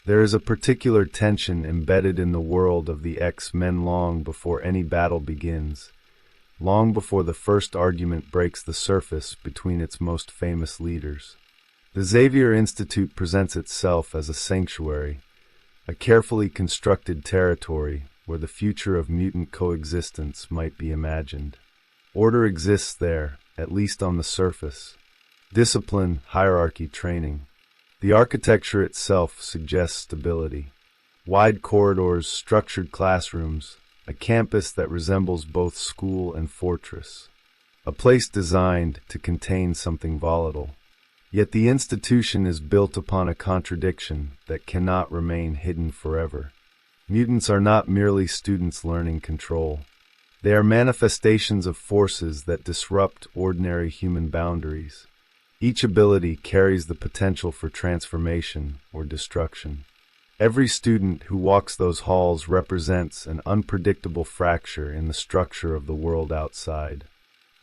There is a particular tension embedded in the world of the X-Men long before any battle begins, long before the first argument breaks the surface between its most famous leaders. The Xavier Institute presents itself as a sanctuary, a carefully constructed territory where the future of mutant coexistence might be imagined. Order exists there, at least on the surface. Discipline, hierarchy, training. The architecture itself suggests stability. Wide corridors, structured classrooms, a campus that resembles both school and fortress. A place designed to contain something volatile. Yet the institution is built upon a contradiction that cannot remain hidden forever. Mutants are not merely students learning control. They are manifestations of forces that disrupt ordinary human boundaries. Each ability carries the potential for transformation or destruction. Every student who walks those halls represents an unpredictable fracture in the structure of the world outside.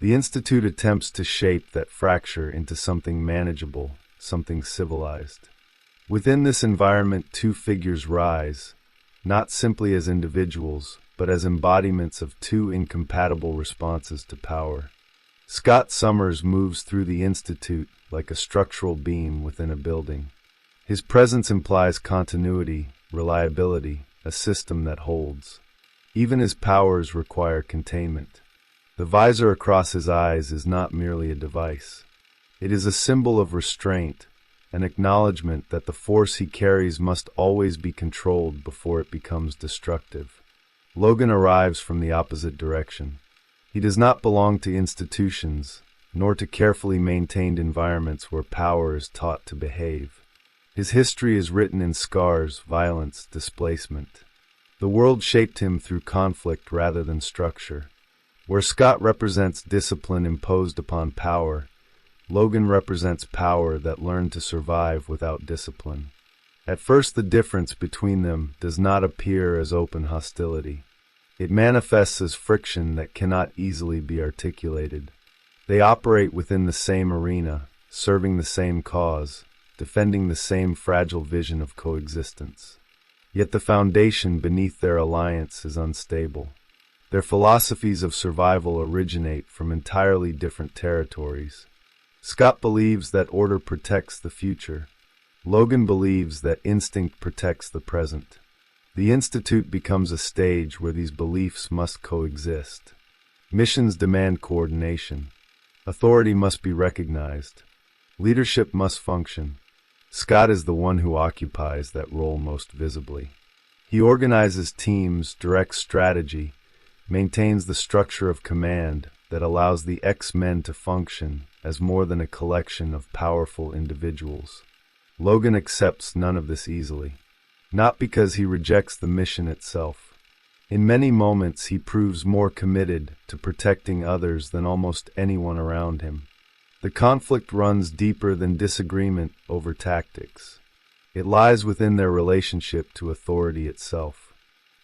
The Institute attempts to shape that fracture into something manageable, something civilized. Within this environment, two figures rise, not simply as individuals, but as embodiments of two incompatible responses to power. Scott Summers moves through the Institute like a structural beam within a building. His presence implies continuity, reliability, a system that holds. Even his powers require containment. The visor across his eyes is not merely a device. It is a symbol of restraint, an acknowledgement that the force he carries must always be controlled before it becomes destructive. Logan arrives from the opposite direction. He does not belong to institutions, nor to carefully maintained environments where power is taught to behave. His history is written in scars, violence, displacement. The world shaped him through conflict rather than structure. Where Scott represents discipline imposed upon power, Logan represents power that learned to survive without discipline. At first, the difference between them does not appear as open hostility. It manifests as friction that cannot easily be articulated. They operate within the same arena, serving the same cause, defending the same fragile vision of coexistence. Yet the foundation beneath their alliance is unstable. Their philosophies of survival originate from entirely different territories. Scott believes that order protects the future. Logan believes that instinct protects the present. The Institute becomes a stage where these beliefs must coexist. Missions demand coordination. Authority must be recognized. Leadership must function. Scott is the one who occupies that role most visibly. He organizes teams, directs strategy, maintains the structure of command that allows the X-Men to function as more than a collection of powerful individuals. Logan accepts none of this easily, not because he rejects the mission itself. In many moments, he proves more committed to protecting others than almost anyone around him. The conflict runs deeper than disagreement over tactics. It lies within their relationship to authority itself.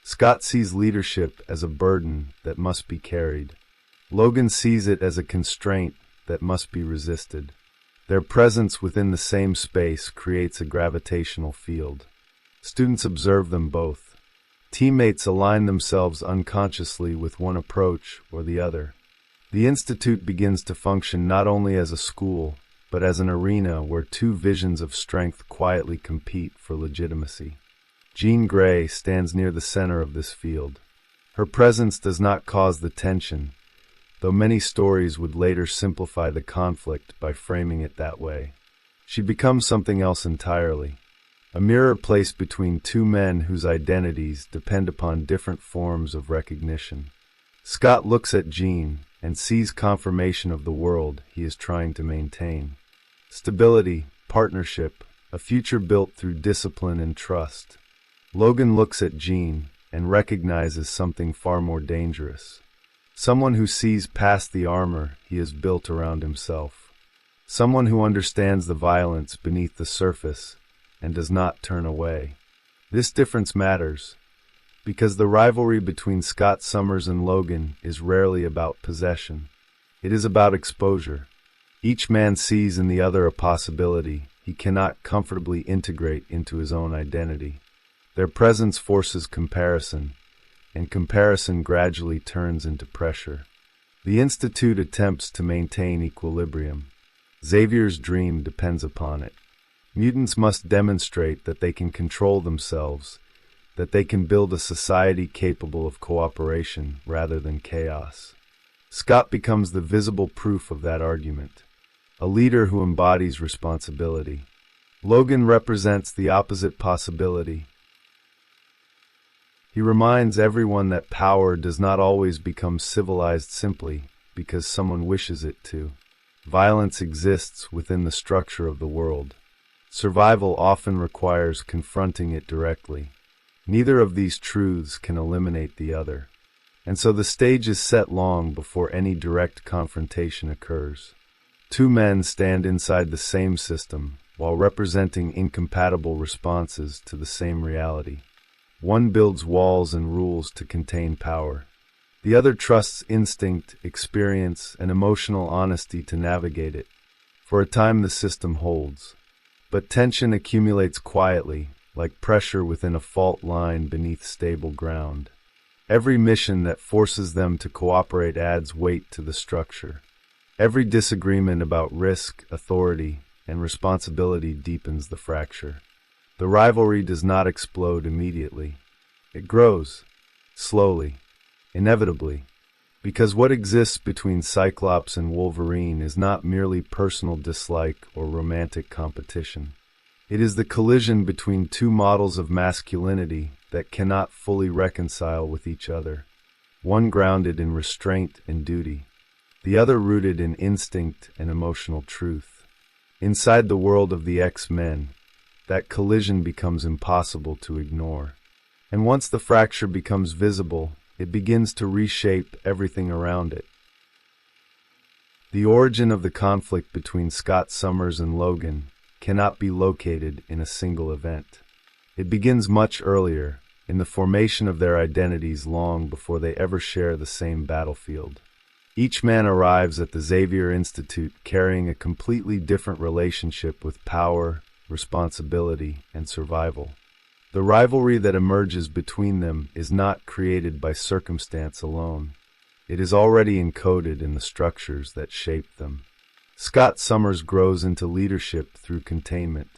Scott sees leadership as a burden that must be carried. Logan sees it as a constraint that must be resisted. Their presence within the same space creates a gravitational field. Students observe them both. Teammates align themselves unconsciously with one approach or the other. The Institute begins to function not only as a school, but as an arena where two visions of strength quietly compete for legitimacy. Jean Grey stands near the center of this field. Her presence does not cause the tension, though many stories would later simplify the conflict by framing it that way. She becomes something else entirely, a mirror placed between two men whose identities depend upon different forms of recognition. Scott looks at Jean and sees confirmation of the world he is trying to maintain. Stability, partnership, a future built through discipline and trust. Logan looks at Jean and recognizes something far more dangerous. Someone who sees past the armor he has built around himself. Someone who understands the violence beneath the surface and does not turn away. This difference matters, because the rivalry between Scott Summers and Logan is rarely about possession. It is about exposure. Each man sees in the other a possibility he cannot comfortably integrate into his own identity. Their presence forces comparison, and comparison gradually turns into pressure. The Institute attempts to maintain equilibrium. Xavier's dream depends upon it. Mutants must demonstrate that they can control themselves, that they can build a society capable of cooperation rather than chaos. Scott becomes the visible proof of that argument, a leader who embodies responsibility. Logan represents the opposite possibility. He reminds everyone that power does not always become civilized simply because someone wishes it to. Violence exists within the structure of the world. Survival often requires confronting it directly. Neither of these truths can eliminate the other, and so the stage is set long before any direct confrontation occurs. Two men stand inside the same system while representing incompatible responses to the same reality. One builds walls and rules to contain power. The other trusts instinct, experience, and emotional honesty to navigate it. For a time the system holds, but tension accumulates quietly, like pressure within a fault line beneath stable ground. Every mission that forces them to cooperate adds weight to the structure. Every disagreement about risk, authority, and responsibility deepens the fracture. The rivalry does not explode immediately. It grows, slowly, inevitably, because what exists between Cyclops and Wolverine is not merely personal dislike or romantic competition. It is the collision between two models of masculinity that cannot fully reconcile with each other, one grounded in restraint and duty, the other rooted in instinct and emotional truth. Inside the world of the X-Men, that collision becomes impossible to ignore. And once the fracture becomes visible, it begins to reshape everything around it. The origin of the conflict between Scott Summers and Logan cannot be located in a single event. It begins much earlier, in the formation of their identities long before they ever share the same battlefield. Each man arrives at the Xavier Institute carrying a completely different relationship with power, responsibility, and survival. The rivalry that emerges between them is not created by circumstance alone. It is already encoded in the structures that shape them. Scott Summers grows into leadership through containment.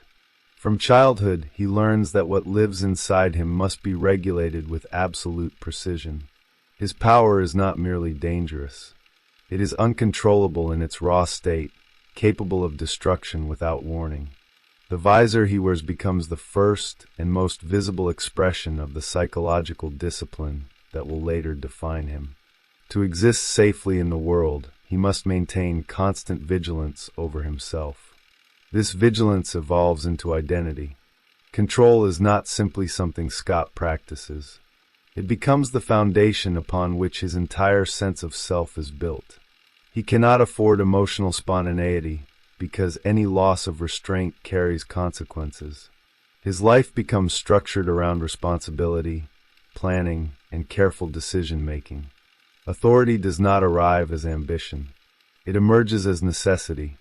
From childhood, he learns that what lives inside him must be regulated with absolute precision. His power is not merely dangerous. It is uncontrollable in its raw state, capable of destruction without warning. The visor he wears becomes the first and most visible expression of the psychological discipline that will later define him. To exist safely in the world, he must maintain constant vigilance over himself. This vigilance evolves into identity. Control is not simply something Scott practices. It becomes the foundation upon which his entire sense of self is built. He cannot afford emotional spontaneity, because any loss of restraint carries consequences. His life becomes structured around responsibility, planning, and careful decision-making. Authority does not arrive as ambition. It emerges as necessity.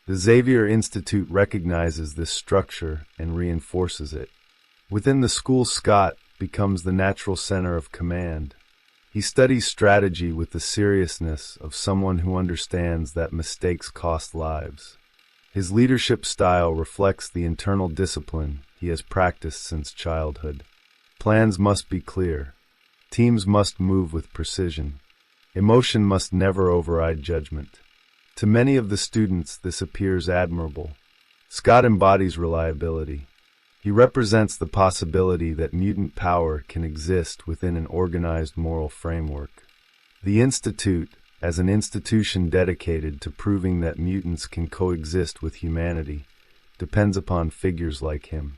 The Xavier Institute recognizes this structure and reinforces it. Within the school, Scott becomes the natural center of command. He studies strategy with the seriousness of someone who understands that mistakes cost lives. His leadership style reflects the internal discipline he has practiced since childhood. Plans must be clear. Teams must move with precision. Emotion must never override judgment. To many of the students, this appears admirable. Scott embodies reliability. He represents the possibility that mutant power can exist within an organized moral framework. The Institute, as an institution dedicated to proving that mutants can coexist with humanity, depends upon figures like him.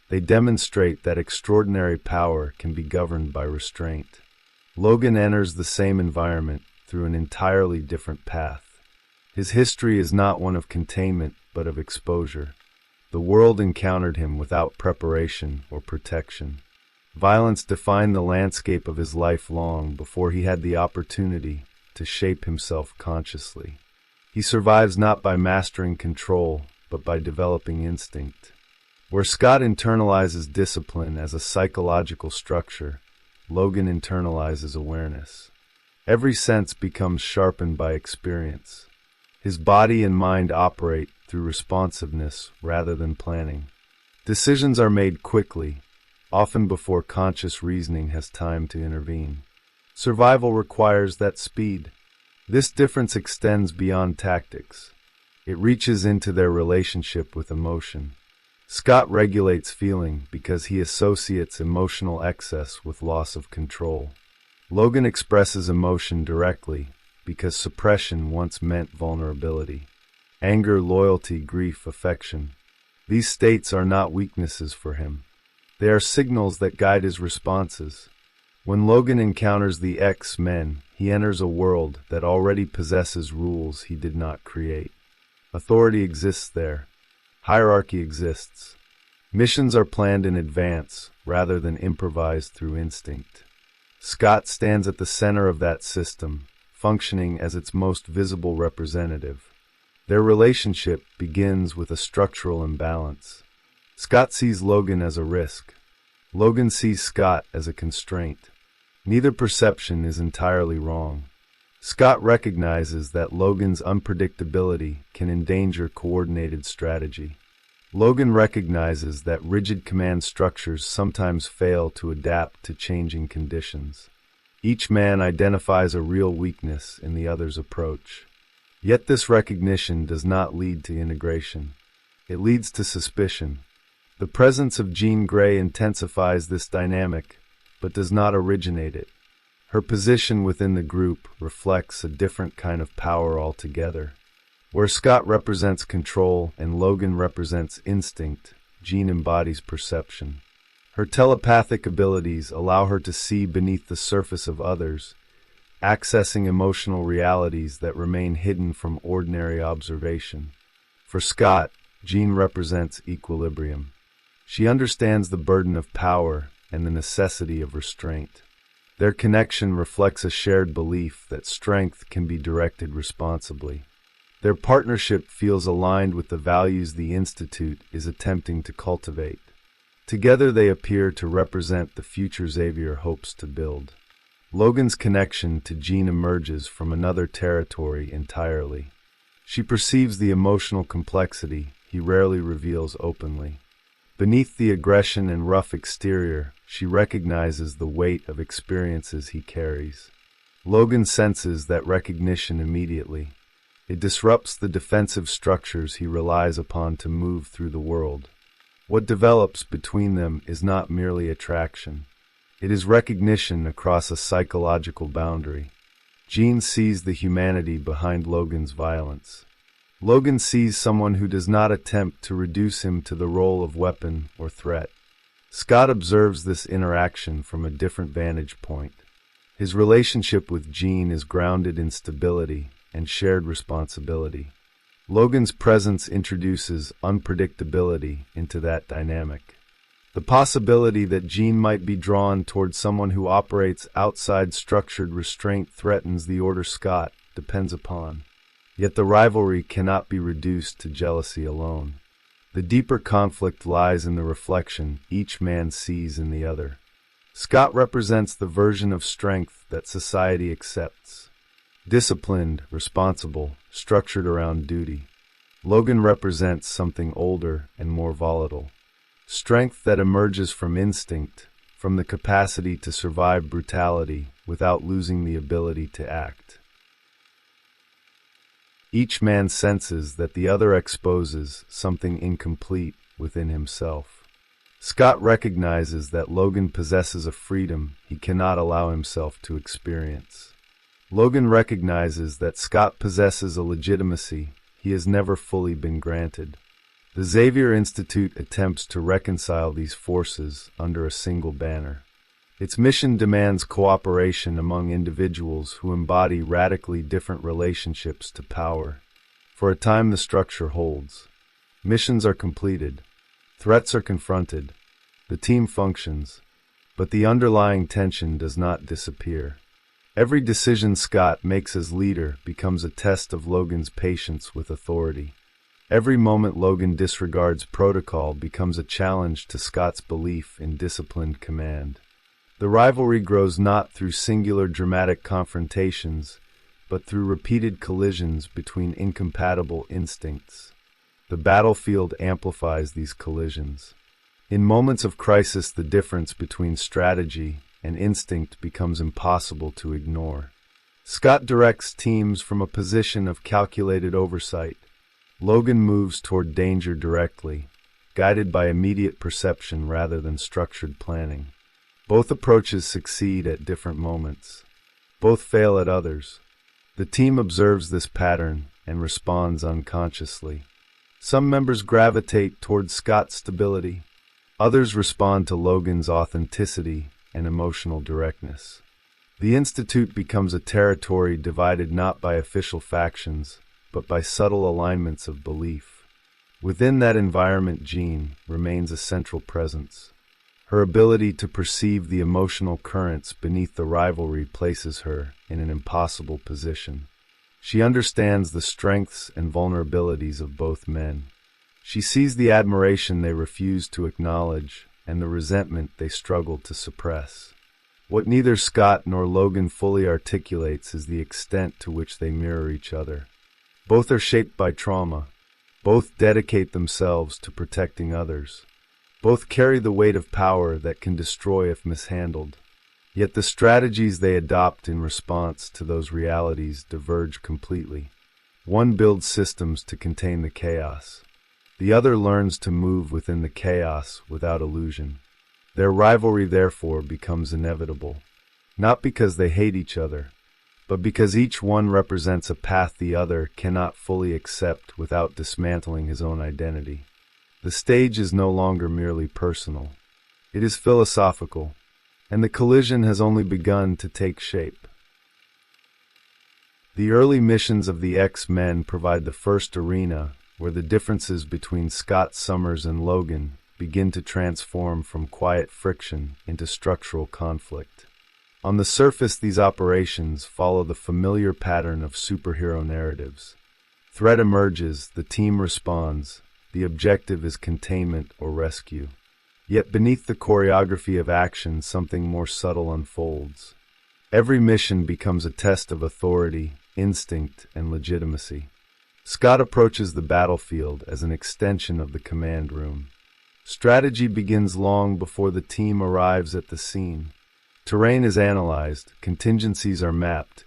They demonstrate that extraordinary power can be governed by restraint. Logan enters the same environment through an entirely different path. His history is not one of containment, but of exposure. The world encountered him without preparation or protection. Violence defined the landscape of his life long before he had the opportunity to shape himself consciously. He survives not by mastering control, but by developing instinct. Where Scott internalizes discipline as a psychological structure, Logan internalizes awareness. Every sense becomes sharpened by experience. His body and mind operate through responsiveness rather than planning. Decisions are made quickly, often before conscious reasoning has time to intervene. Survival requires that speed. This difference extends beyond tactics. It reaches into their relationship with emotion. Scott regulates feeling because he associates emotional excess with loss of control. Logan expresses emotion directly because suppression once meant vulnerability. Anger, loyalty, grief, affection. These states are not weaknesses for him. They are signals that guide his responses. When Logan encounters the X-Men, he enters a world that already possesses rules he did not create. Authority exists there. Hierarchy exists. Missions are planned in advance rather than improvised through instinct. Scott stands at the center of that system, functioning as its most visible representative. Their relationship begins with a structural imbalance. Scott sees Logan as a risk. Logan sees Scott as a constraint. Neither perception is entirely wrong. Scott recognizes that Logan's unpredictability can endanger coordinated strategy. Logan recognizes that rigid command structures sometimes fail to adapt to changing conditions. Each man identifies a real weakness in the other's approach. Yet this recognition does not lead to integration. It leads to suspicion. The presence of Jean Grey intensifies this dynamic, but does not originate it. Her position within the group reflects a different kind of power altogether. Where Scott represents control and Logan represents instinct, Jean embodies perception. Her telepathic abilities allow her to see beneath the surface of others, accessing emotional realities that remain hidden from ordinary observation. For Scott, Jean represents equilibrium. She understands the burden of power and the necessity of restraint. Their connection reflects a shared belief that strength can be directed responsibly. Their partnership feels aligned with the values the Institute is attempting to cultivate. Together they appear to represent the future Xavier hopes to build. Logan's connection to Jean emerges from another territory entirely. She perceives the emotional complexity he rarely reveals openly. Beneath the aggression and rough exterior, she recognizes the weight of experiences he carries. Logan senses that recognition immediately. It disrupts the defensive structures he relies upon to move through the world. What develops between them is not merely attraction. It is recognition across a psychological boundary. Jean sees the humanity behind Logan's violence. Logan sees someone who does not attempt to reduce him to the role of weapon or threat. Scott observes this interaction from a different vantage point. His relationship with Jean is grounded in stability and shared responsibility. Logan's presence introduces unpredictability into that dynamic. The possibility that Jean might be drawn towards someone who operates outside structured restraint threatens the order Scott depends upon. Yet the rivalry cannot be reduced to jealousy alone. The deeper conflict lies in the reflection each man sees in the other. Scott represents the version of strength that society accepts. Disciplined, responsible, structured around duty. Logan represents something older and more volatile. Strength that emerges from instinct, from the capacity to survive brutality without losing the ability to act. Each man senses that the other exposes something incomplete within himself. Scott recognizes that Logan possesses a freedom he cannot allow himself to experience. Logan recognizes that Scott possesses a legitimacy he has never fully been granted. The Xavier Institute attempts to reconcile these forces under a single banner. Its mission demands cooperation among individuals who embody radically different relationships to power. For a time the structure holds. Missions are completed. Threats are confronted. The team functions. But the underlying tension does not disappear. Every decision Scott makes as leader becomes a test of Logan's patience with authority. Every moment Logan disregards protocol becomes a challenge to Scott's belief in disciplined command. The rivalry grows not through singular dramatic confrontations, but through repeated collisions between incompatible instincts. The battlefield amplifies these collisions. In moments of crisis, the difference between strategy and instinct becomes impossible to ignore. Scott directs teams from a position of calculated oversight. Logan moves toward danger directly, guided by immediate perception rather than structured planning. Both approaches succeed at different moments. Both fail at others. The team observes this pattern and responds unconsciously. Some members gravitate toward Scott's stability. Others respond to Logan's authenticity and emotional directness. The Institute becomes a territory divided not by official factions, but by subtle alignments of belief. Within that environment, Jean remains a central presence. Her ability to perceive the emotional currents beneath the rivalry places her in an impossible position. She understands the strengths and vulnerabilities of both men. She sees the admiration they refuse to acknowledge and the resentment they struggle to suppress. What neither Scott nor Logan fully articulates is the extent to which they mirror each other. Both are shaped by trauma. Both dedicate themselves to protecting others. Both carry the weight of power that can destroy if mishandled. Yet the strategies they adopt in response to those realities diverge completely. One builds systems to contain the chaos. The other learns to move within the chaos without illusion. Their rivalry, therefore, becomes inevitable, not because they hate each other, but because each one represents a path the other cannot fully accept without dismantling his own identity. The stage is no longer merely personal. It is philosophical, and the collision has only begun to take shape. The early missions of the X-Men provide the first arena where the differences between Scott Summers and Logan begin to transform from quiet friction into structural conflict. On the surface, these operations follow the familiar pattern of superhero narratives. Threat emerges, the team responds. The objective is containment or rescue. Yet beneath the choreography of action, something more subtle unfolds. Every mission becomes a test of authority, instinct, and legitimacy. Scott approaches the battlefield as an extension of the command room. Strategy begins long before the team arrives at the scene. Terrain is analyzed, contingencies are mapped.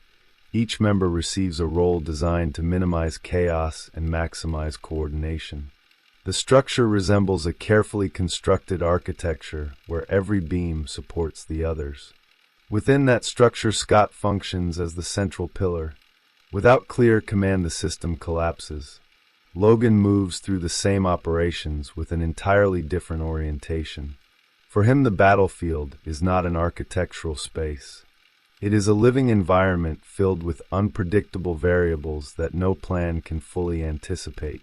Each member receives a role designed to minimize chaos and maximize coordination. The structure resembles a carefully constructed architecture where every beam supports the others. Within that structure, Scott functions as the central pillar. Without clear command, the system collapses. Logan moves through the same operations with an entirely different orientation. For him, the battlefield is not an architectural space. It is a living environment filled with unpredictable variables that no plan can fully anticipate.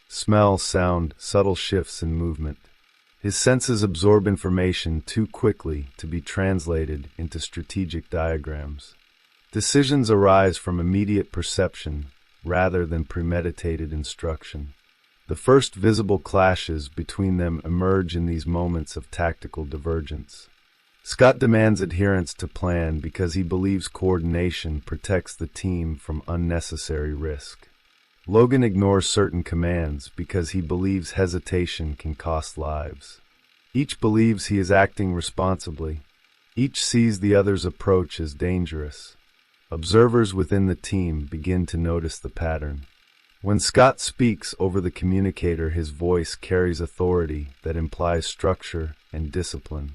Smell, sound, subtle shifts in movement. His senses absorb information too quickly to be translated into strategic diagrams. Decisions arise from immediate perception rather than premeditated instruction. The first visible clashes between them emerge in these moments of tactical divergence. Scott demands adherence to plan because he believes coordination protects the team from unnecessary risk. Logan ignores certain commands because he believes hesitation can cost lives. Each believes he is acting responsibly. Each sees the other's approach as dangerous. Observers within the team begin to notice the pattern. When Scott speaks over the communicator, his voice carries authority that implies structure and discipline.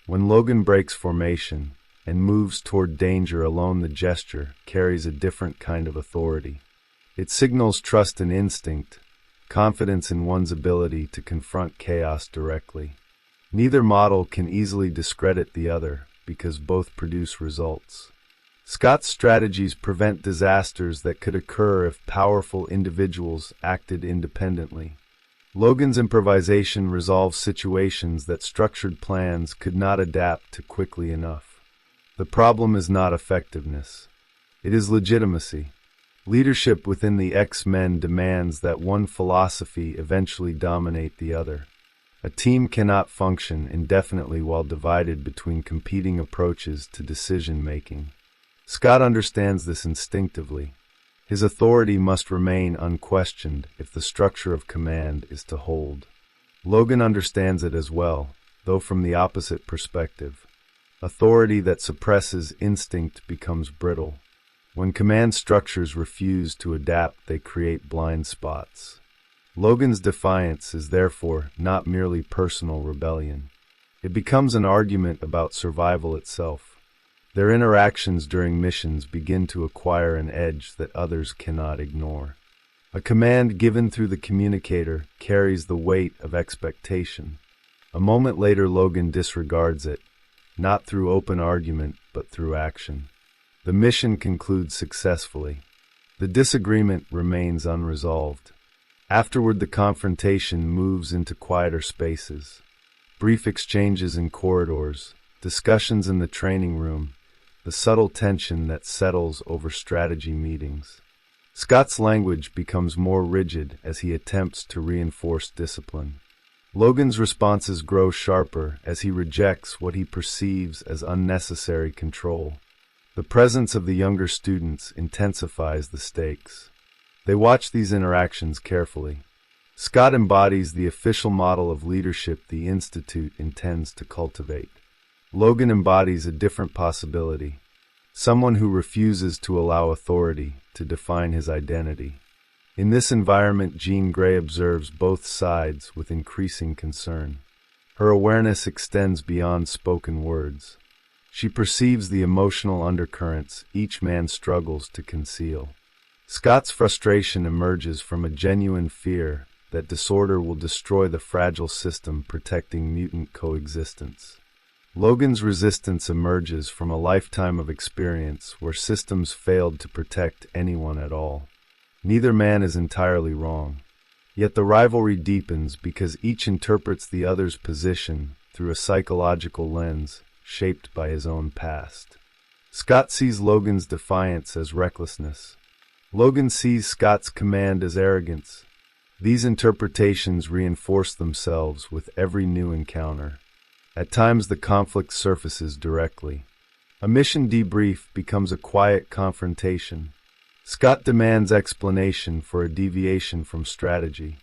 When Logan breaks formation and moves toward danger alone, the gesture carries a different kind of authority. It signals trust and instinct, confidence in one's ability to confront chaos directly. Neither model can easily discredit the other because both produce results. Scott's strategies prevent disasters that could occur if powerful individuals acted independently. Logan's improvisation resolves situations that structured plans could not adapt to quickly enough. The problem is not effectiveness. It is legitimacy. Leadership within the X-Men demands that one philosophy eventually dominate the other. A team cannot function indefinitely while divided between competing approaches to decision-making. Scott understands this instinctively. His authority must remain unquestioned if the structure of command is to hold. Logan understands it as well, though from the opposite perspective. Authority that suppresses instinct becomes brittle. When command structures refuse to adapt, they create blind spots. Logan's defiance is therefore not merely personal rebellion. It becomes an argument about survival itself. Their interactions during missions begin to acquire an edge that others cannot ignore. A command given through the communicator carries the weight of expectation. A moment later, Logan disregards it, not through open argument, but through action. The mission concludes successfully. The disagreement remains unresolved. Afterward, the confrontation moves into quieter spaces. Brief exchanges in corridors, discussions in the training room, the subtle tension that settles over strategy meetings. Scott's language becomes more rigid as he attempts to reinforce discipline. Logan's responses grow sharper as he rejects what he perceives as unnecessary control. The presence of the younger students intensifies the stakes. They watch these interactions carefully. Scott embodies the official model of leadership the Institute intends to cultivate. Logan embodies a different possibility, someone who refuses to allow authority to define his identity. In this environment, Jean Grey observes both sides with increasing concern. Her awareness extends beyond spoken words. She perceives the emotional undercurrents each man struggles to conceal. Scott's frustration emerges from a genuine fear that disorder will destroy the fragile system protecting mutant coexistence. Logan's resistance emerges from a lifetime of experience where systems failed to protect anyone at all. Neither man is entirely wrong. Yet the rivalry deepens because each interprets the other's position through a psychological lens shaped by his own past. Scott sees Logan's defiance as recklessness. Logan sees Scott's command as arrogance. These interpretations reinforce themselves with every new encounter. At times the conflict surfaces directly. A mission debrief becomes a quiet confrontation. Scott demands explanation for a deviation from strategy.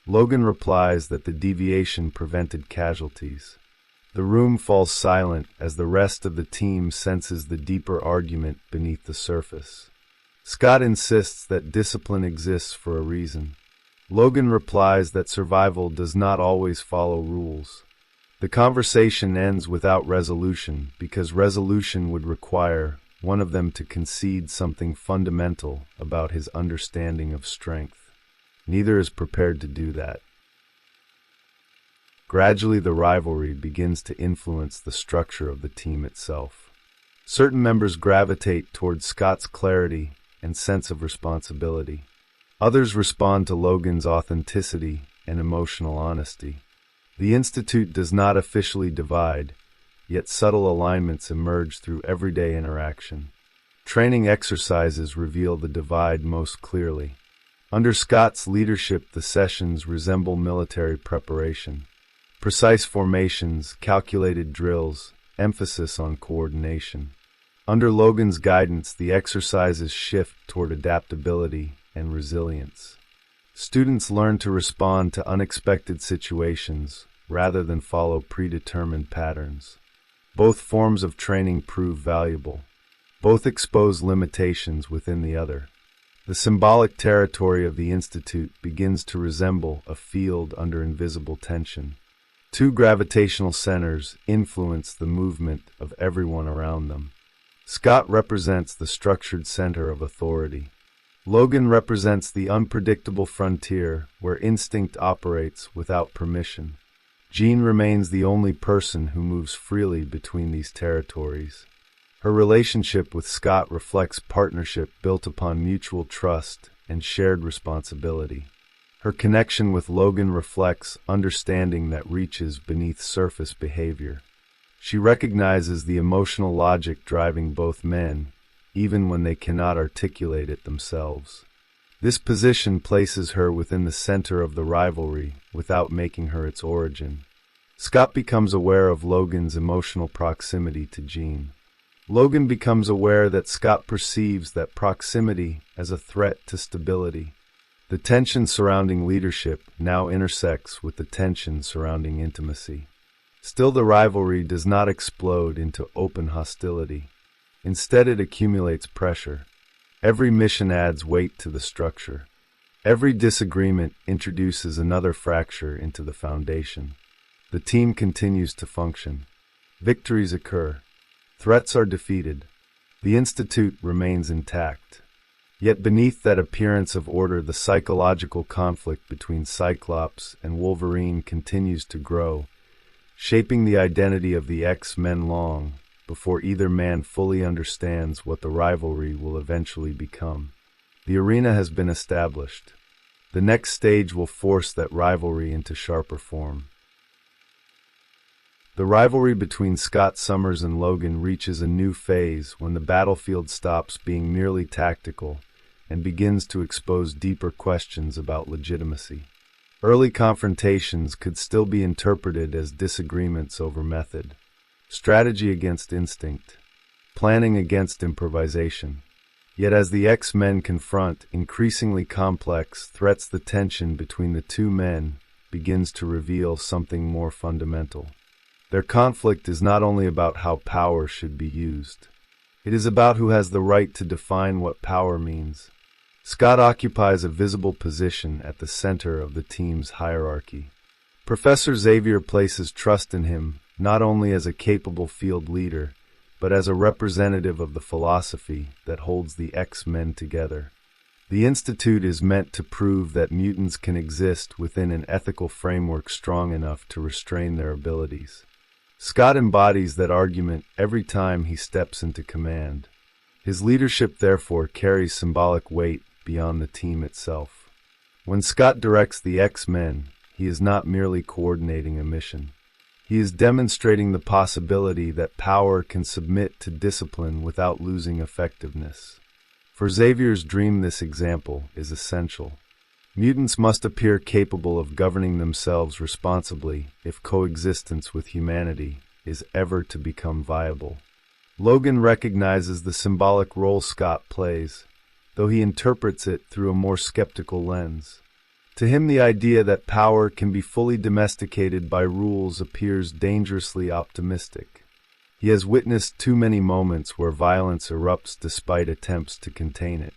Logan replies that the deviation prevented casualties. The room falls silent as the rest of the team senses the deeper argument beneath the surface. Scott insists that discipline exists for a reason. Logan replies that survival does not always follow rules. The conversation ends without resolution because resolution would require one of them to concede something fundamental about his understanding of strength. Neither is prepared to do that. Gradually, the rivalry begins to influence the structure of the team itself. Certain members gravitate towards Scott's clarity and sense of responsibility. Others respond to Logan's authenticity and emotional honesty. The Institute does not officially divide, yet subtle alignments emerge through everyday interaction. Training exercises reveal the divide most clearly. Under Scott's leadership, the sessions resemble military preparation. Precise formations, calculated drills, emphasis on coordination. Under Logan's guidance, the exercises shift toward adaptability and resilience. Students learn to respond to unexpected situations rather than follow predetermined patterns. Both forms of training prove valuable. Both expose limitations within the other. The symbolic territory of the Institute begins to resemble a field under invisible tension. Two gravitational centers influence the movement of everyone around them. Scott represents the structured center of authority. Logan represents the unpredictable frontier where instinct operates without permission. Jean remains the only person who moves freely between these territories. Her relationship with Scott reflects partnership built upon mutual trust and shared responsibility. Her connection with Logan reflects understanding that reaches beneath surface behavior. She recognizes the emotional logic driving both men, even when they cannot articulate it themselves. This position places her within the center of the rivalry without making her its origin. Scott becomes aware of Logan's emotional proximity to Jean. Logan becomes aware that Scott perceives that proximity as a threat to stability. The tension surrounding leadership now intersects with the tension surrounding intimacy. Still, the rivalry does not explode into open hostility. Instead, it accumulates pressure. Every mission adds weight to the structure. Every disagreement introduces another fracture into the foundation. The team continues to function. Victories occur. Threats are defeated. The Institute remains intact. Yet beneath that appearance of order, the psychological conflict between Cyclops and Wolverine continues to grow, shaping the identity of the X-Men long before either man fully understands what the rivalry will eventually become. The arena has been established. The next stage will force that rivalry into sharper form. The rivalry between Scott Summers and Logan reaches a new phase when the battlefield stops being merely tactical and begins to expose deeper questions about legitimacy. Early confrontations could still be interpreted as disagreements over method, strategy against instinct, planning against improvisation. Yet as the X-Men confront increasingly complex threats, the tension between the two men begins to reveal something more fundamental. Their conflict is not only about how power should be used. It is about who has the right to define what power means. Scott occupies a visible position at the center of the team's hierarchy. Professor Xavier places trust in him not only as a capable field leader, but as a representative of the philosophy that holds the X-Men together. The Institute is meant to prove that mutants can exist within an ethical framework strong enough to restrain their abilities. Scott embodies that argument every time he steps into command. His leadership, therefore, carries symbolic weight beyond the team itself. When Scott directs the X-Men, he is not merely coordinating a mission. He is demonstrating the possibility that power can submit to discipline without losing effectiveness. For Xavier's dream, this example is essential. Mutants must appear capable of governing themselves responsibly if coexistence with humanity is ever to become viable. Logan recognizes the symbolic role Scott plays, though he interprets it through a more skeptical lens. To him, the idea that power can be fully domesticated by rules appears dangerously optimistic. He has witnessed too many moments where violence erupts despite attempts to contain it.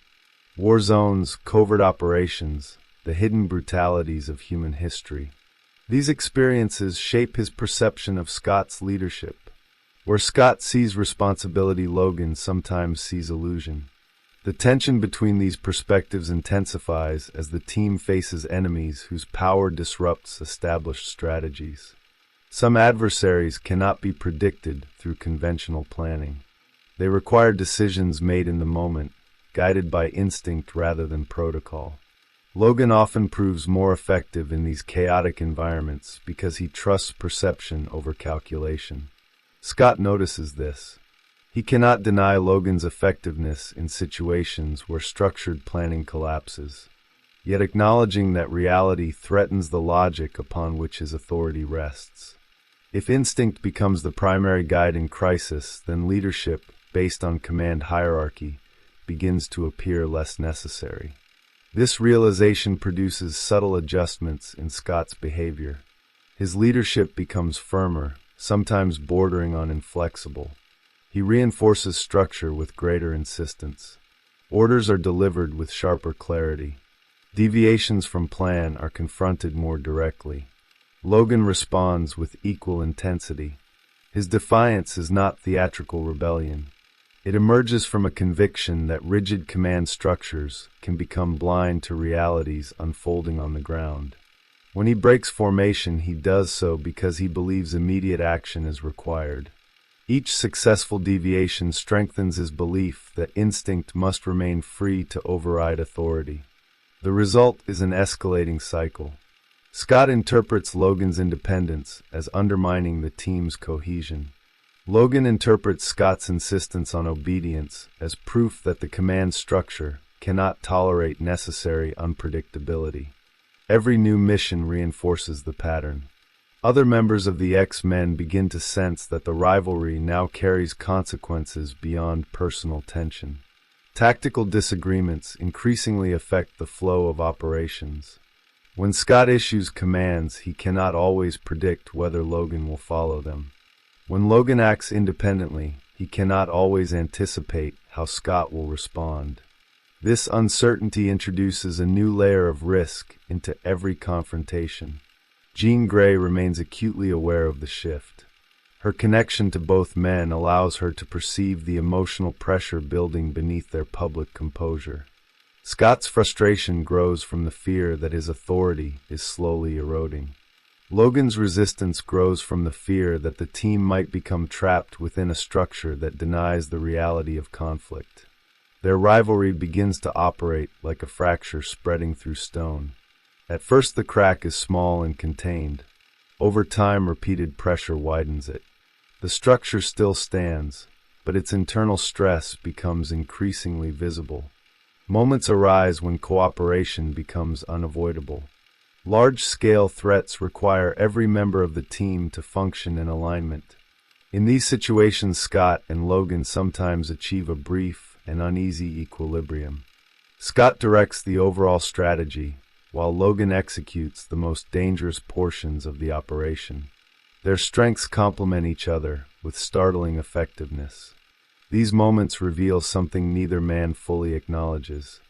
War zones, covert operations, the hidden brutalities of human history. These experiences shape his perception of Scott's leadership. Where Scott sees responsibility, Logan sometimes sees illusion. The tension between these perspectives intensifies as the team faces enemies whose power disrupts established strategies. Some adversaries cannot be predicted through conventional planning. They require decisions made in the moment, guided by instinct rather than protocol. Logan often proves more effective in these chaotic environments because he trusts perception over calculation. Scott notices this. He cannot deny Logan's effectiveness in situations where structured planning collapses, yet acknowledging that reality threatens the logic upon which his authority rests. If instinct becomes the primary guide in crisis, then leadership, based on command hierarchy, begins to appear less necessary. This realization produces subtle adjustments in Scott's behavior. His leadership becomes firmer, sometimes bordering on inflexible. He reinforces structure with greater insistence. Orders are delivered with sharper clarity. Deviations from plan are confronted more directly. Logan responds with equal intensity. His defiance is not theatrical rebellion. It emerges from a conviction that rigid command structures can become blind to realities unfolding on the ground. When he breaks formation, he does so because he believes immediate action is required. Each successful deviation strengthens his belief that instinct must remain free to override authority. The result is an escalating cycle. Scott interprets Logan's independence as undermining the team's cohesion. Logan interprets Scott's insistence on obedience as proof that the command structure cannot tolerate necessary unpredictability. Every new mission reinforces the pattern. Other members of the X-Men begin to sense that the rivalry now carries consequences beyond personal tension. Tactical disagreements increasingly affect the flow of operations. When Scott issues commands, he cannot always predict whether Logan will follow them. When Logan acts independently, he cannot always anticipate how Scott will respond. This uncertainty introduces a new layer of risk into every confrontation. Jean Grey remains acutely aware of the shift. Her connection to both men allows her to perceive the emotional pressure building beneath their public composure. Scott's frustration grows from the fear that his authority is slowly eroding. Logan's resistance grows from the fear that the team might become trapped within a structure that denies the reality of conflict. Their rivalry begins to operate like a fracture spreading through stone. At first the crack is small and contained. Over time, repeated pressure widens it. The structure still stands, but its internal stress becomes increasingly visible. Moments arise when cooperation becomes unavoidable. Large-scale threats require every member of the team to function in alignment. In these situations, Scott and Logan sometimes achieve a brief and uneasy equilibrium. Scott directs the overall strategy, while Logan executes the most dangerous portions of the operation. Their strengths complement each other with startling effectiveness. These moments reveal something neither man fully acknowledges.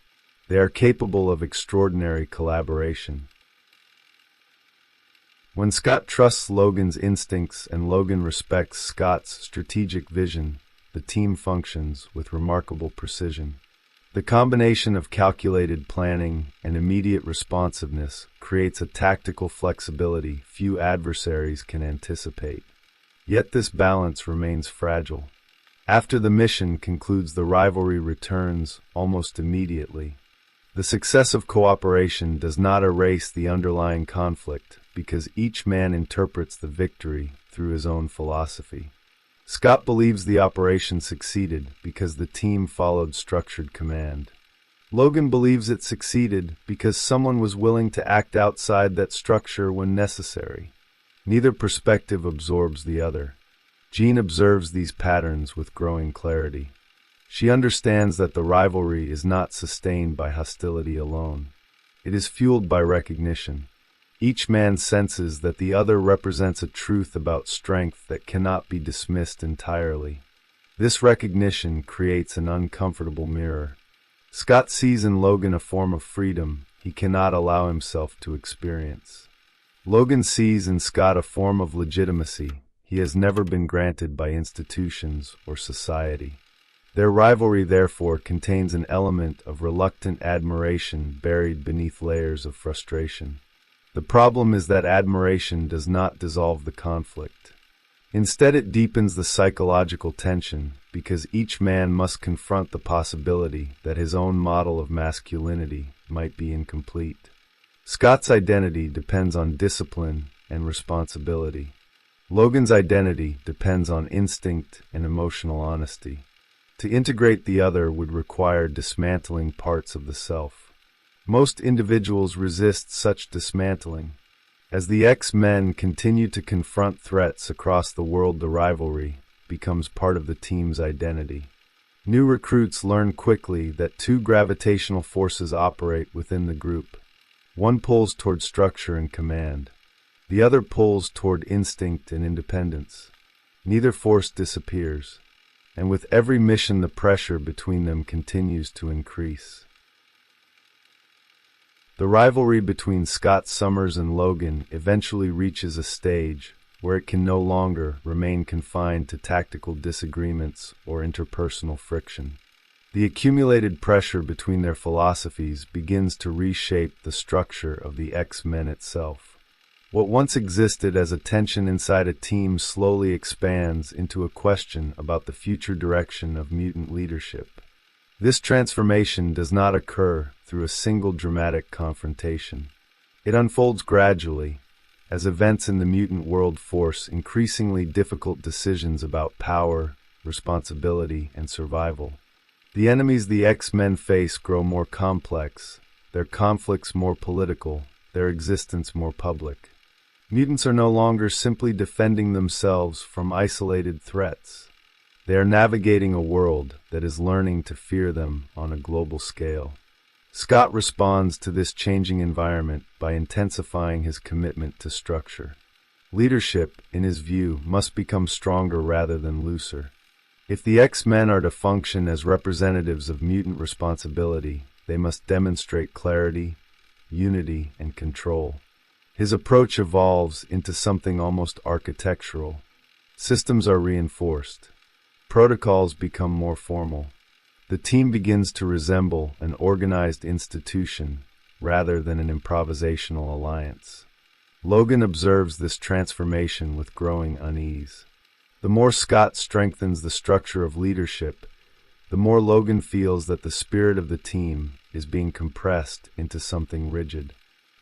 They are capable of extraordinary collaboration. When Scott trusts Logan's instincts and Logan respects Scott's strategic vision, the team functions with remarkable precision. The combination of calculated planning and immediate responsiveness creates a tactical flexibility few adversaries can anticipate. Yet this balance remains fragile. After the mission concludes, the rivalry returns almost immediately. The success of cooperation does not erase the underlying conflict because each man interprets the victory through his own philosophy. Scott believes the operation succeeded because the team followed structured command. Logan believes it succeeded because someone was willing to act outside that structure when necessary. Neither perspective absorbs the other. Jean observes these patterns with growing clarity. She understands that the rivalry is not sustained by hostility alone. It is fueled by recognition. Each man senses that the other represents a truth about strength that cannot be dismissed entirely. This recognition creates an uncomfortable mirror. Scott sees in Logan a form of freedom he cannot allow himself to experience. Logan sees in Scott a form of legitimacy he has never been granted by institutions or society. Their rivalry, therefore, contains an element of reluctant admiration buried beneath layers of frustration. The problem is that admiration does not dissolve the conflict. Instead, it deepens the psychological tension because each man must confront the possibility that his own model of masculinity might be incomplete. Scott's identity depends on discipline and responsibility. Logan's identity depends on instinct and emotional honesty. To integrate the other would require dismantling parts of the self. Most individuals resist such dismantling. As the X-Men continue to confront threats across the world, the rivalry becomes part of the team's identity. New recruits learn quickly that two gravitational forces operate within the group. One pulls toward structure and command. The other pulls toward instinct and independence. Neither force disappears, and with every mission the pressure between them continues to increase. The rivalry between Scott Summers and Logan eventually reaches a stage where it can no longer remain confined to tactical disagreements or interpersonal friction. The accumulated pressure between their philosophies begins to reshape the structure of the X-Men itself. What once existed as a tension inside a team slowly expands into a question about the future direction of mutant leadership. This transformation does not occur through a single dramatic confrontation. It unfolds gradually, as events in the mutant world force increasingly difficult decisions about power, responsibility, and survival. The enemies the X-Men face grow more complex, their conflicts more political, their existence more public. Mutants are no longer simply defending themselves from isolated threats. They are navigating a world that is learning to fear them on a global scale. Scott responds to this changing environment by intensifying his commitment to structure. Leadership, in his view, must become stronger rather than looser. If the X-Men are to function as representatives of mutant responsibility, they must demonstrate clarity, unity, and control. His approach evolves into something almost architectural. Systems are reinforced. Protocols become more formal. The team begins to resemble an organized institution rather than an improvisational alliance. Logan observes this transformation with growing unease. The more Scott strengthens the structure of leadership, the more Logan feels that the spirit of the team is being compressed into something rigid.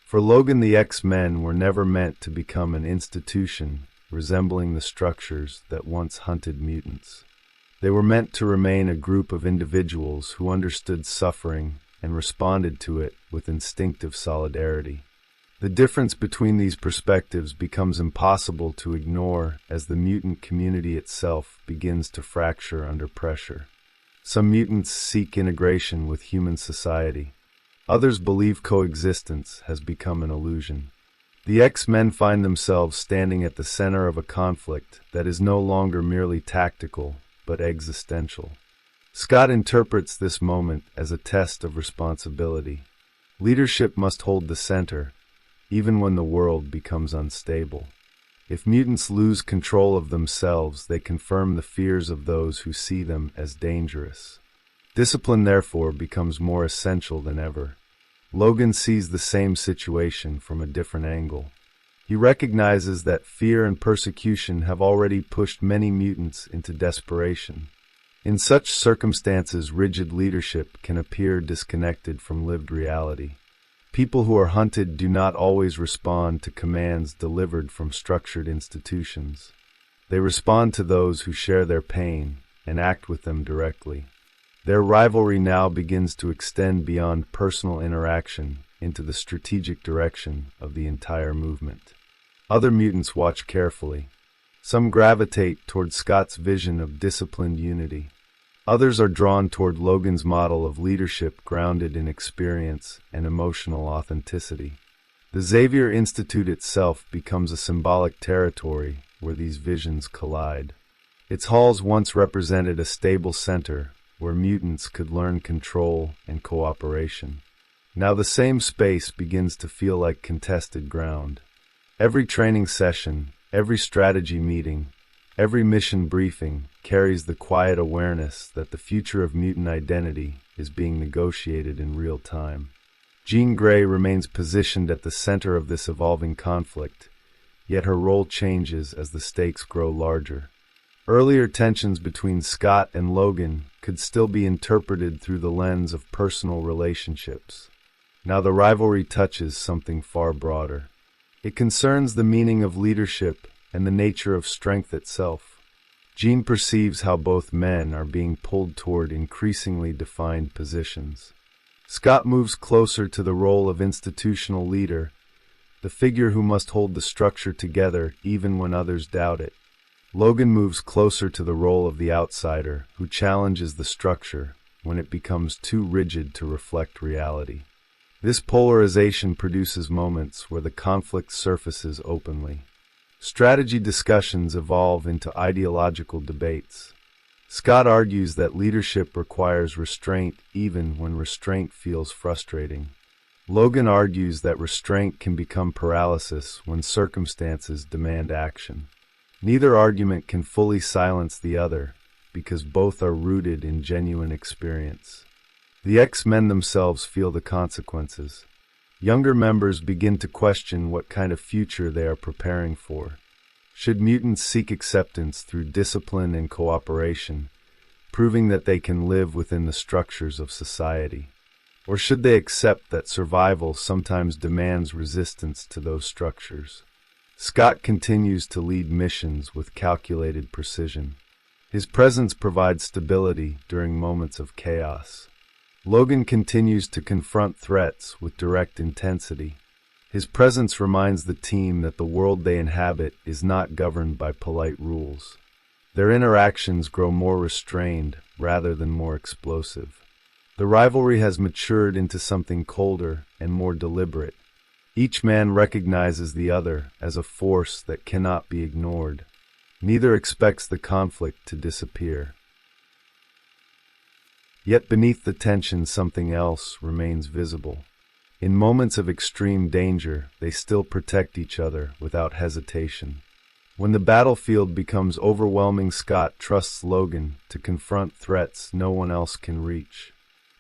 For Logan, the X-Men were never meant to become an institution resembling the structures that once hunted mutants. They were meant to remain a group of individuals who understood suffering and responded to it with instinctive solidarity. The difference between these perspectives becomes impossible to ignore as the mutant community itself begins to fracture under pressure. Some mutants seek integration with human society. Others believe coexistence has become an illusion. The X-Men find themselves standing at the center of a conflict that is no longer merely tactical, but existential. Scott interprets this moment as a test of responsibility. Leadership must hold the center, even when the world becomes unstable. If mutants lose control of themselves, they confirm the fears of those who see them as dangerous. Discipline, therefore, becomes more essential than ever. Logan sees the same situation from a different angle. He recognizes that fear and persecution have already pushed many mutants into desperation. In such circumstances, rigid leadership can appear disconnected from lived reality. People who are hunted do not always respond to commands delivered from structured institutions. They respond to those who share their pain and act with them directly. Their rivalry now begins to extend beyond personal interaction into the strategic direction of the entire movement. Other mutants watch carefully. Some gravitate toward Scott's vision of disciplined unity. Others are drawn toward Logan's model of leadership grounded in experience and emotional authenticity. The Xavier Institute itself becomes a symbolic territory where these visions collide. Its halls once represented a stable center where mutants could learn control and cooperation. Now the same space begins to feel like contested ground. Every training session, every strategy meeting, every mission briefing carries the quiet awareness that the future of mutant identity is being negotiated in real time. Jean Grey remains positioned at the center of this evolving conflict, yet her role changes as the stakes grow larger. Earlier tensions between Scott and Logan could still be interpreted through the lens of personal relationships. Now the rivalry touches something far broader. It concerns the meaning of leadership and the nature of strength itself. Jean perceives how both men are being pulled toward increasingly defined positions. Scott moves closer to the role of institutional leader, the figure who must hold the structure together even when others doubt it. Logan moves closer to the role of the outsider who challenges the structure when it becomes too rigid to reflect reality. This polarization produces moments where the conflict surfaces openly. Strategy discussions evolve into ideological debates. Scott argues that leadership requires restraint even when restraint feels frustrating. Logan argues that restraint can become paralysis when circumstances demand action. Neither argument can fully silence the other because both are rooted in genuine experience. The X-Men themselves feel the consequences. Younger members begin to question what kind of future they are preparing for. Should mutants seek acceptance through discipline and cooperation, proving that they can live within the structures of society? Or should they accept that survival sometimes demands resistance to those structures? Scott continues to lead missions with calculated precision. His presence provides stability during moments of chaos. Logan continues to confront threats with direct intensity. His presence reminds the team that the world they inhabit is not governed by polite rules. Their interactions grow more restrained rather than more explosive. The rivalry has matured into something colder and more deliberate. Each man recognizes the other as a force that cannot be ignored. Neither expects the conflict to disappear. Yet beneath the tension, something else remains visible. In moments of extreme danger, they still protect each other without hesitation. When the battlefield becomes overwhelming, Scott trusts Logan to confront threats no one else can reach.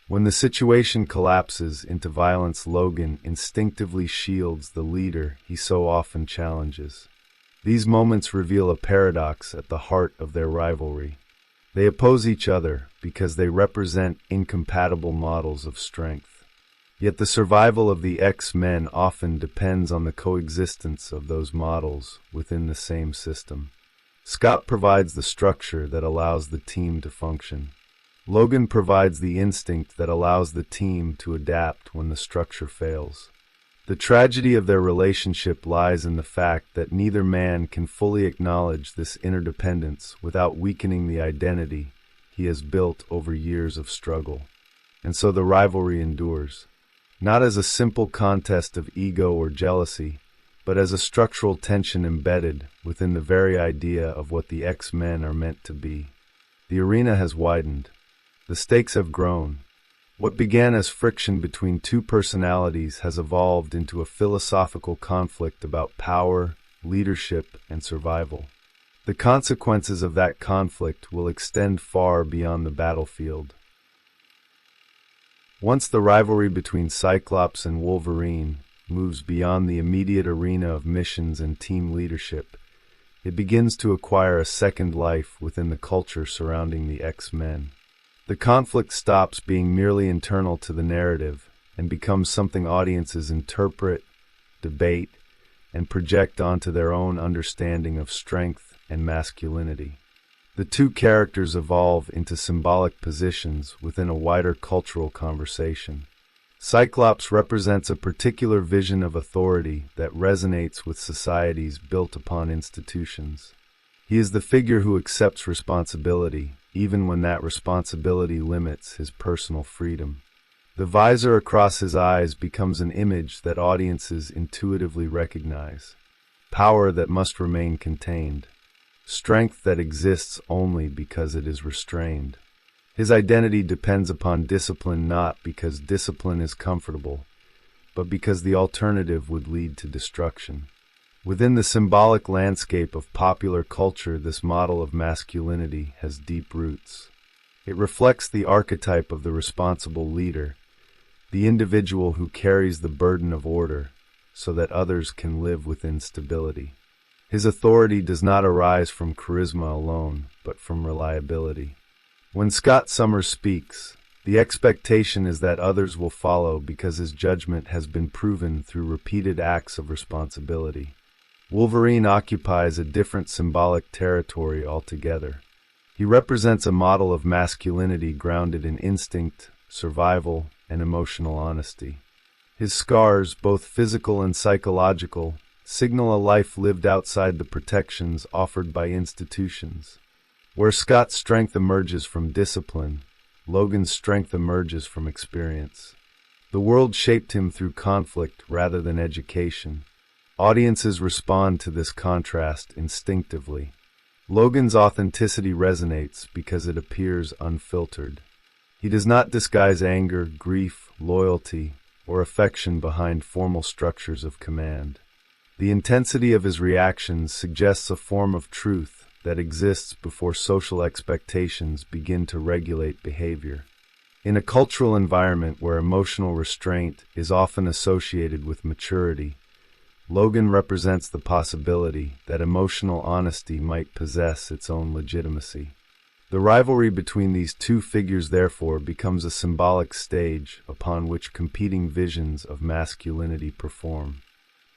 When the situation collapses into violence, Logan instinctively shields the leader he so often challenges. These moments reveal a paradox at the heart of their rivalry. They oppose each other because they represent incompatible models of strength. Yet the survival of the X-Men often depends on the coexistence of those models within the same system. Scott provides the structure that allows the team to function. Logan provides the instinct that allows the team to adapt when the structure fails. The tragedy of their relationship lies in the fact that neither man can fully acknowledge this interdependence without weakening the identity he has built over years of struggle. And so the rivalry endures. Not as a simple contest of ego or jealousy, but as a structural tension embedded within the very idea of what the X-Men are meant to be. The arena has widened. The stakes have grown. What began as friction between two personalities has evolved into a philosophical conflict about power, leadership, and survival. The consequences of that conflict will extend far beyond the battlefield. Once the rivalry between Cyclops and Wolverine moves beyond the immediate arena of missions and team leadership, it begins to acquire a second life within the culture surrounding the X-Men. The conflict stops being merely internal to the narrative and becomes something audiences interpret, debate, and project onto their own understanding of strength and masculinity. The two characters evolve into symbolic positions within a wider cultural conversation. Cyclops represents a particular vision of authority that resonates with societies built upon institutions. He is the figure who accepts responsibility, even when that responsibility limits his personal freedom. The visor across his eyes becomes an image that audiences intuitively recognize. Power that must remain contained. Strength that exists only because it is restrained. His identity depends upon discipline not because discipline is comfortable, but because the alternative would lead to destruction. Within the symbolic landscape of popular culture, this model of masculinity has deep roots. It reflects the archetype of the responsible leader, the individual who carries the burden of order so that others can live within stability. His authority does not arise from charisma alone, but from reliability. When Scott Summers speaks, the expectation is that others will follow because his judgment has been proven through repeated acts of responsibility. Wolverine occupies a different symbolic territory altogether. He represents a model of masculinity grounded in instinct, survival, and emotional honesty. His scars, both physical and psychological, signal a life lived outside the protections offered by institutions. Where Scott's strength emerges from discipline, Logan's strength emerges from experience. The world shaped him through conflict rather than education. Audiences respond to this contrast instinctively. Logan's authenticity resonates because it appears unfiltered. He does not disguise anger, grief, loyalty, or affection behind formal structures of command. The intensity of his reactions suggests a form of truth that exists before social expectations begin to regulate behavior. In a cultural environment where emotional restraint is often associated with maturity, Logan represents the possibility that emotional honesty might possess its own legitimacy. The rivalry between these two figures therefore becomes a symbolic stage upon which competing visions of masculinity perform.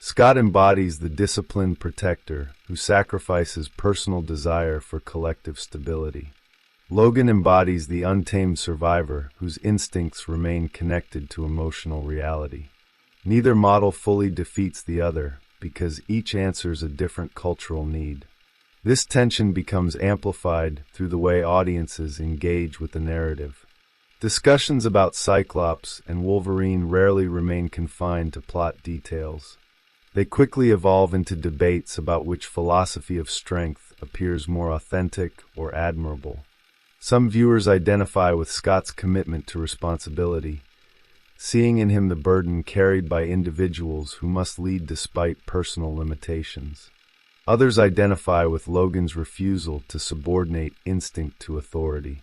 Scott embodies the disciplined protector who sacrifices personal desire for collective stability. Logan embodies the untamed survivor whose instincts remain connected to emotional reality. Neither model fully defeats the other because each answers a different cultural need. This tension becomes amplified through the way audiences engage with the narrative. Discussions about Cyclops and Wolverine rarely remain confined to plot details. They quickly evolve into debates about which philosophy of strength appears more authentic or admirable. Some viewers identify with Scott's commitment to responsibility, seeing in him the burden carried by individuals who must lead despite personal limitations. Others identify with Logan's refusal to subordinate instinct to authority.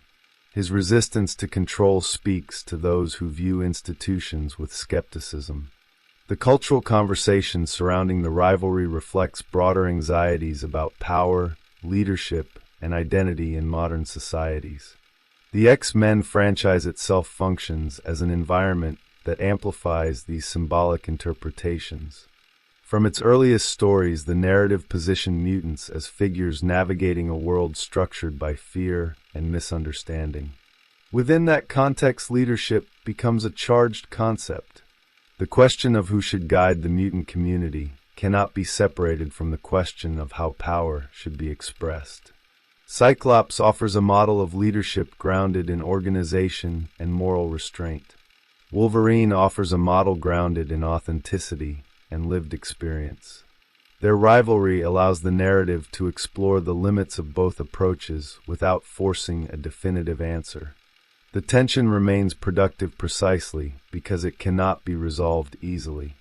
His resistance to control speaks to those who view institutions with skepticism. The cultural conversation surrounding the rivalry reflects broader anxieties about power, leadership, and identity in modern societies. The X-Men franchise itself functions as an environment that amplifies these symbolic interpretations. From its earliest stories, the narrative positioned mutants as figures navigating a world structured by fear and misunderstanding. Within that context, leadership becomes a charged concept. The question of who should guide the mutant community cannot be separated from the question of how power should be expressed. Cyclops offers a model of leadership grounded in organization and moral restraint. Wolverine offers a model grounded in authenticity and lived experience. Their rivalry allows the narrative to explore the limits of both approaches without forcing a definitive answer. The tension remains productive precisely because it cannot be resolved easily.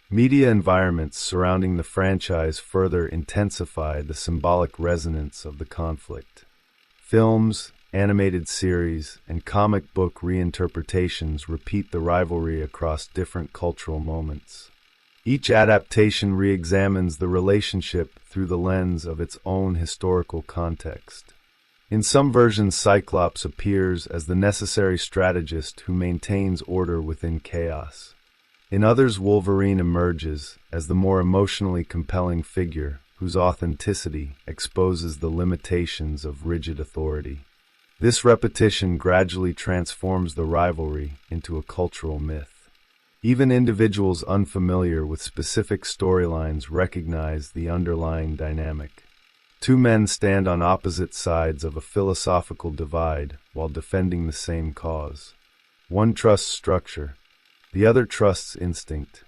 Media environments surrounding the franchise further intensify the symbolic resonance of the conflict. Films, animated series, and comic book reinterpretations repeat the rivalry across different cultural moments. Each adaptation re-examines the relationship through the lens of its own historical context. In some versions, Cyclops appears as the necessary strategist who maintains order within chaos. In others, Wolverine emerges as the more emotionally compelling figure whose authenticity exposes the limitations of rigid authority. This repetition gradually transforms the rivalry into a cultural myth. Even individuals unfamiliar with specific storylines recognize the underlying dynamic. Two men stand on opposite sides of a philosophical divide while defending the same cause. One trusts structure, the other trusts instinct.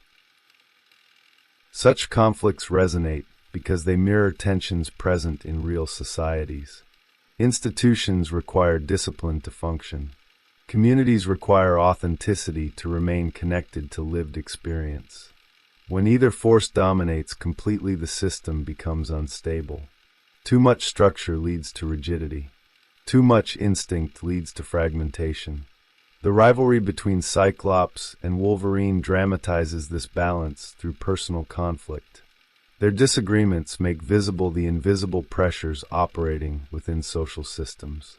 Such conflicts resonate because they mirror tensions present in real societies. Institutions require discipline to function. Communities require authenticity to remain connected to lived experience. When either force dominates completely, the system becomes unstable. Too much structure leads to rigidity. Too much instinct leads to fragmentation. The rivalry between Cyclops and Wolverine dramatizes this balance through personal conflict. Their disagreements make visible the invisible pressures operating within social systems.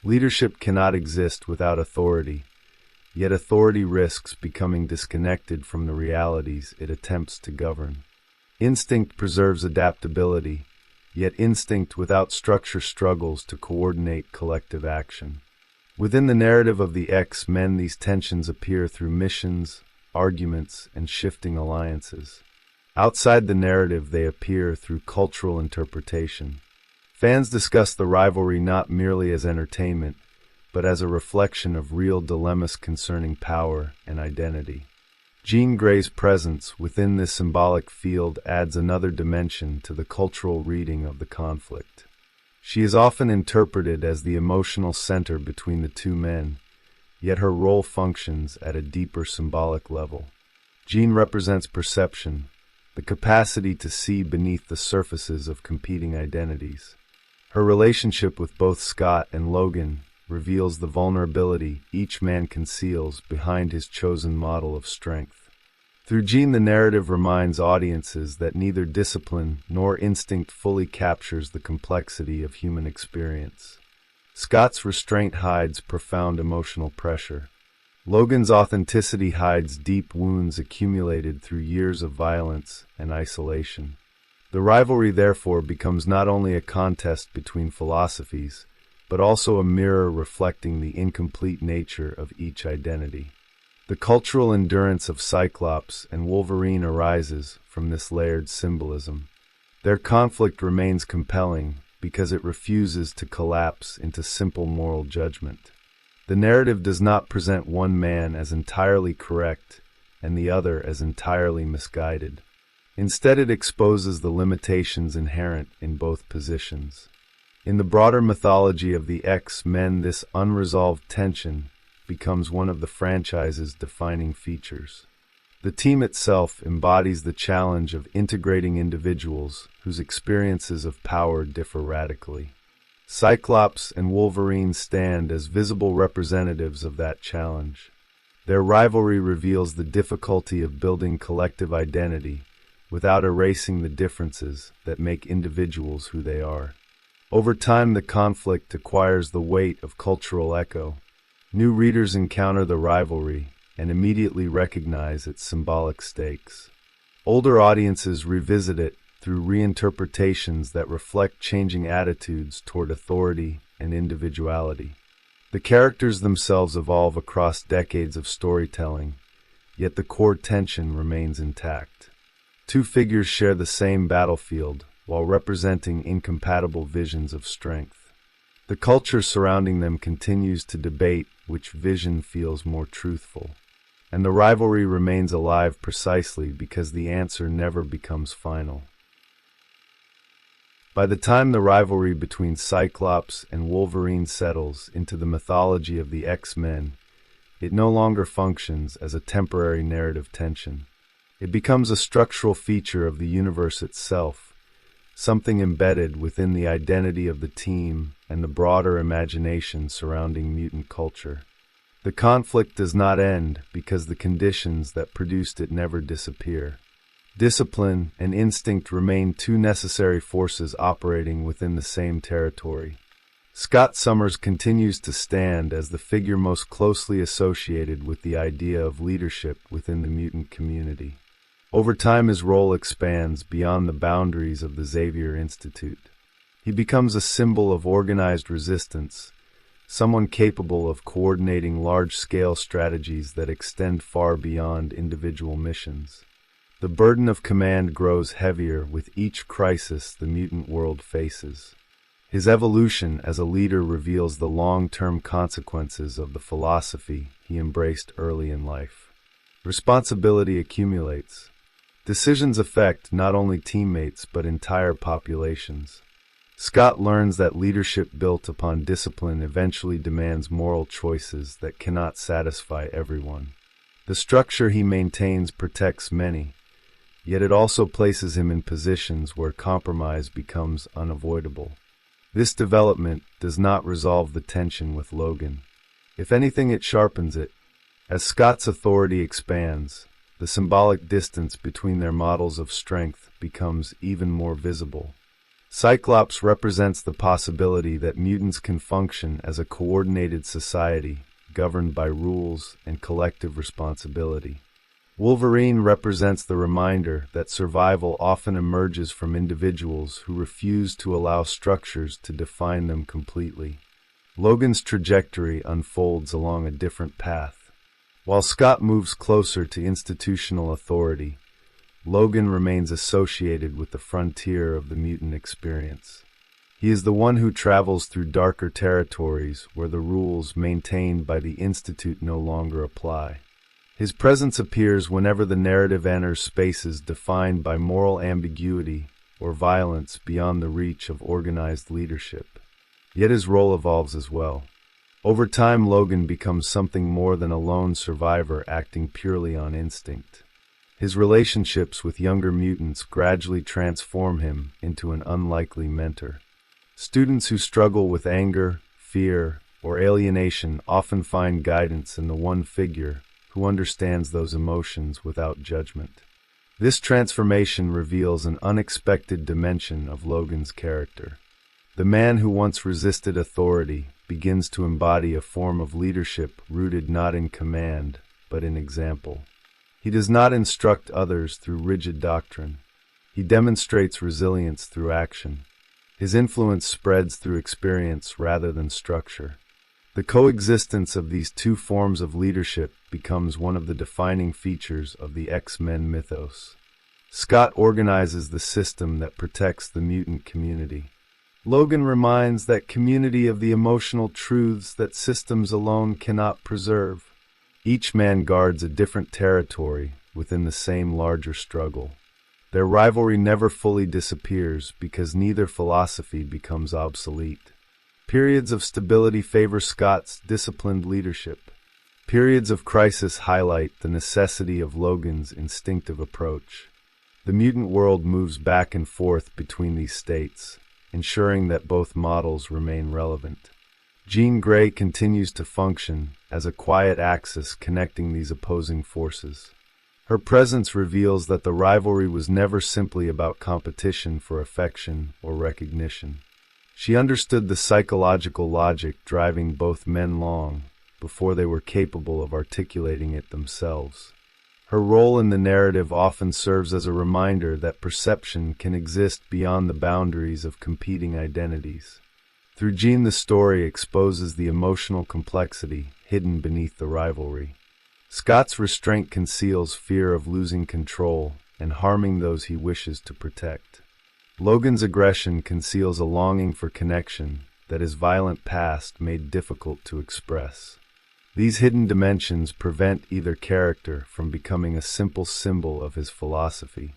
Leadership cannot exist without authority, yet authority risks becoming disconnected from the realities it attempts to govern. Instinct preserves adaptability, yet instinct without structure struggles to coordinate collective action. Within the narrative of the X-Men, these tensions appear through missions, arguments, and shifting alliances. Outside the narrative, they appear through cultural interpretation. Fans discuss the rivalry not merely as entertainment, but as a reflection of real dilemmas concerning power and identity. Jean Grey's presence within this symbolic field adds another dimension to the cultural reading of the conflict. She is often interpreted as the emotional center between the two men, yet her role functions at a deeper symbolic level. Jean represents perception, the capacity to see beneath the surfaces of competing identities. Her relationship with both Scott and Logan reveals the vulnerability each man conceals behind his chosen model of strength. Through Jean, the narrative reminds audiences that neither discipline nor instinct fully captures the complexity of human experience. Scott's restraint hides profound emotional pressure. Logan's authenticity hides deep wounds accumulated through years of violence and isolation. The rivalry, therefore, becomes not only a contest between philosophies, but also a mirror reflecting the incomplete nature of each identity. The cultural endurance of Cyclops and Wolverine arises from this layered symbolism. Their conflict remains compelling because it refuses to collapse into simple moral judgment. The narrative does not present one man as entirely correct and the other as entirely misguided. Instead, it exposes the limitations inherent in both positions. In the broader mythology of the X-Men, this unresolved tension becomes one of the franchise's defining features. The team itself embodies the challenge of integrating individuals whose experiences of power differ radically. Cyclops and Wolverine stand as visible representatives of that challenge. Their rivalry reveals the difficulty of building collective identity without erasing the differences that make individuals who they are. Over time, the conflict acquires the weight of cultural echo. New readers encounter the rivalry and immediately recognize its symbolic stakes. Older audiences revisit it through reinterpretations that reflect changing attitudes toward authority and individuality. The characters themselves evolve across decades of storytelling, yet the core tension remains intact. Two figures share the same battlefield while representing incompatible visions of strength. The culture surrounding them continues to debate which vision feels more truthful. And the rivalry remains alive precisely because the answer never becomes final. By the time the rivalry between Cyclops and Wolverine settles into the mythology of the X-Men, it no longer functions as a temporary narrative tension. It becomes a structural feature of the universe itself, something embedded within the identity of the team and the broader imagination surrounding mutant culture. The conflict does not end because the conditions that produced it never disappear. Discipline and instinct remain two necessary forces operating within the same territory. Scott Summers continues to stand as the figure most closely associated with the idea of leadership within the mutant community. Over time, his role expands beyond the boundaries of the Xavier Institute. He becomes a symbol of organized resistance, someone capable of coordinating large-scale strategies that extend far beyond individual missions. The burden of command grows heavier with each crisis the mutant world faces. His evolution as a leader reveals the long-term consequences of the philosophy he embraced early in life. Responsibility accumulates. Decisions affect not only teammates but entire populations. Scott learns that leadership built upon discipline eventually demands moral choices that cannot satisfy everyone. The structure he maintains protects many, yet it also places him in positions where compromise becomes unavoidable. This development does not resolve the tension with Logan. If anything, it sharpens it. As Scott's authority expands, the symbolic distance between their models of strength becomes even more visible. Cyclops represents the possibility that mutants can function as a coordinated society, governed by rules and collective responsibility. Wolverine represents the reminder that survival often emerges from individuals who refuse to allow structures to define them completely. Logan's trajectory unfolds along a different path. While Scott moves closer to institutional authority, Logan remains associated with the frontier of the mutant experience. He is the one who travels through darker territories where the rules maintained by the Institute no longer apply. His presence appears whenever the narrative enters spaces defined by moral ambiguity or violence beyond the reach of organized leadership. Yet his role evolves as well. Over time, Logan becomes something more than a lone survivor acting purely on instinct. His relationships with younger mutants gradually transform him into an unlikely mentor. Students who struggle with anger, fear, or alienation often find guidance in the one figure who understands those emotions without judgment. This transformation reveals an unexpected dimension of Logan's character. The man who once resisted authority begins to embody a form of leadership rooted not in command, but in example. He does not instruct others through rigid doctrine. He demonstrates resilience through action. His influence spreads through experience rather than structure. The coexistence of these two forms of leadership becomes one of the defining features of the X-Men mythos. Scott organizes the system that protects the mutant community. Logan reminds that community of the emotional truths that systems alone cannot preserve. Each man guards a different territory within the same larger struggle. Their rivalry never fully disappears because neither philosophy becomes obsolete. Periods of stability favor Scott's disciplined leadership. Periods of crisis highlight the necessity of Logan's instinctive approach. The mutant world moves back and forth between these states, ensuring that both models remain relevant. Jean Grey continues to function as a quiet axis connecting these opposing forces. Her presence reveals that the rivalry was never simply about competition for affection or recognition. She understood the psychological logic driving both men long before they were capable of articulating it themselves. Her role in the narrative often serves as a reminder that perception can exist beyond the boundaries of competing identities. Through Jean, the story exposes the emotional complexity hidden beneath the rivalry. Scott's restraint conceals fear of losing control and harming those he wishes to protect. Logan's aggression conceals a longing for connection that his violent past made difficult to express. These hidden dimensions prevent either character from becoming a simple symbol of his philosophy.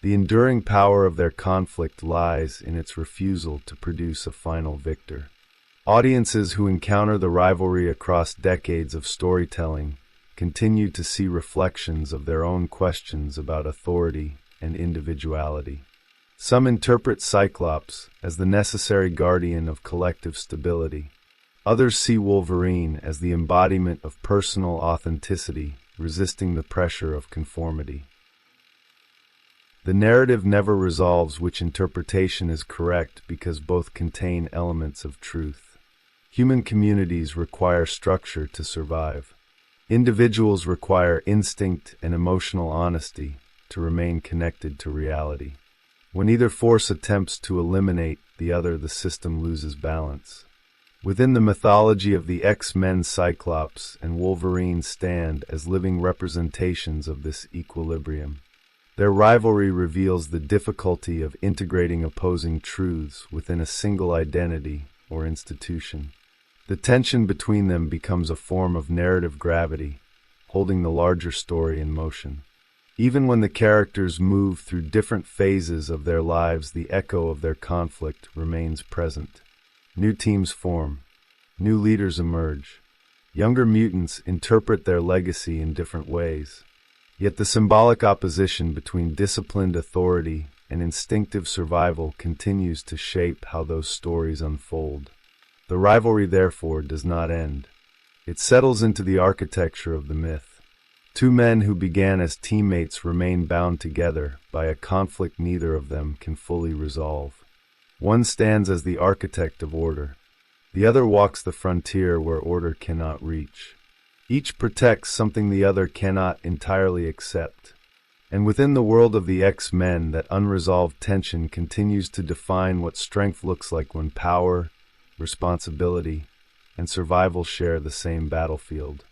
The enduring power of their conflict lies in its refusal to produce a final victor. Audiences who encounter the rivalry across decades of storytelling continue to see reflections of their own questions about authority and individuality. Some interpret Cyclops as the necessary guardian of collective stability. Others see Wolverine as the embodiment of personal authenticity, resisting the pressure of conformity. The narrative never resolves which interpretation is correct because both contain elements of truth. Human communities require structure to survive. Individuals require instinct and emotional honesty to remain connected to reality. When either force attempts to eliminate the other, the system loses balance. Within the mythology of the X-Men, Cyclops and Wolverine stand as living representations of this equilibrium. Their rivalry reveals the difficulty of integrating opposing truths within a single identity or institution. The tension between them becomes a form of narrative gravity, holding the larger story in motion. Even when the characters move through different phases of their lives, the echo of their conflict remains present. New teams form. New leaders emerge. Younger mutants interpret their legacy in different ways. Yet the symbolic opposition between disciplined authority and instinctive survival continues to shape how those stories unfold. The rivalry, therefore, does not end. It settles into the architecture of the myth. Two men who began as teammates remain bound together by a conflict neither of them can fully resolve. One stands as the architect of order. The other walks the frontier where order cannot reach. Each protects something the other cannot entirely accept. And within the world of the X-Men, that unresolved tension continues to define what strength looks like when power, responsibility, and survival share the same battlefield.